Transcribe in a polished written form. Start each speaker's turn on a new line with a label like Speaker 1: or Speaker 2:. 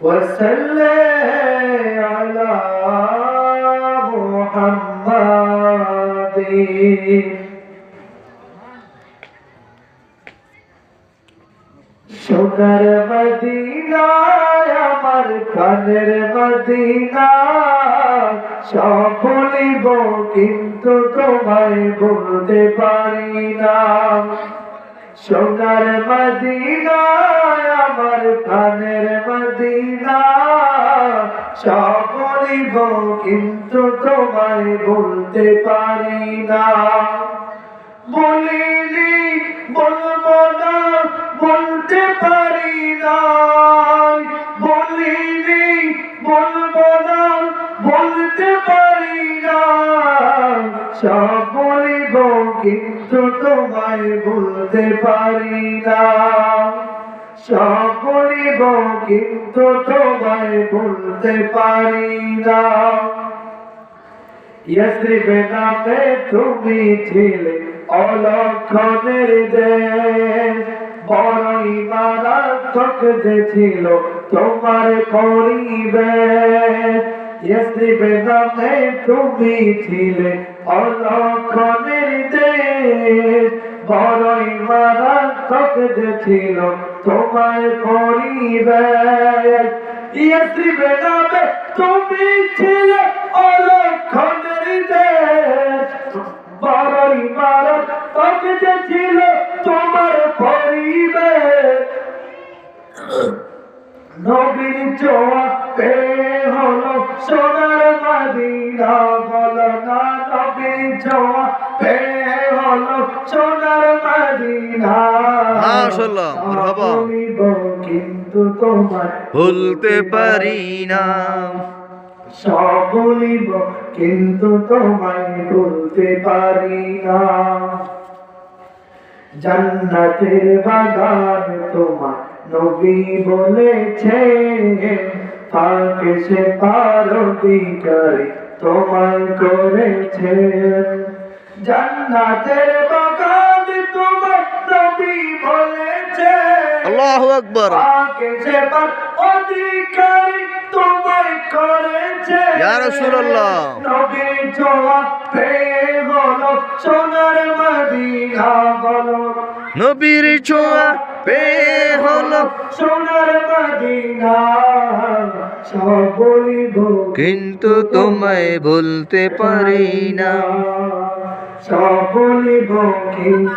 Speaker 1: وصلي على محمد সোনার মদিনায় আমার প্রাণের মদিনা সব ভুলিব কিন্তু তোমায় ভুলতে পারি না সোনার মদিনায় আমার প্রাণের মদিনা সব ভুলিব কিন্তু তোমায় ভুলতে পারি না বলিনি বলবো না বলতে পারি না বলিনি বলবো না বলতে পারি না সব বলিব কিন্তু তোমায় বলতে পারি না সব বলিব কিন্তু তোমায় বলতে পারি না ইয়াসরিব নামে তুমি ছিলে অলক্ষণের দেশ বড়ই মারাত্মক যে ছিল তোমার পরিবেশ ইয়াসরিব নামে তুমি ছিলে অলক্ষণের দেশ বড়ই মারাত্মক যে ছিল তোমার পরিবেশ ইয়াসরিব নামে তুমি ছিলে অলক্ষণের দেশ বড়ই মারাত্মক যে ছিল তোমার পরিবেশ নবীর ছোঁয়া পেয়ে হলো সোনার মদিনা বলো না নবীর ছোঁয়া পেয়ে হলো সোনার মদিনা
Speaker 2: মাশাআল্লাহ মারহাবা
Speaker 1: কিন্তু তোমায়
Speaker 2: ভুলতে পারি না
Speaker 1: সব বলিব কিন্তু তোমায় বলতে পারি না জান্নাতের বাগান তোমার নবী বলেছে পাকে সে পারদিকারি তোমায় করেছে জান্নাতের বাগান তোমার নবী বলেছে
Speaker 2: আল্লাহু আকবার
Speaker 1: পাকে সে পারদিকারি তোমায় করেছে
Speaker 2: ইয়া রাসূলুল্লাহ
Speaker 1: নবীর ছোঁয়া পেয়ে হলো সোনার মদিনা বলো
Speaker 2: নবীর ছোঁয়া পেয়ে হলো
Speaker 1: সোনার মদিনা সব বলিব
Speaker 2: কিন্তু তোমায় বলতে পারি না
Speaker 1: সব বলিব কিন্তু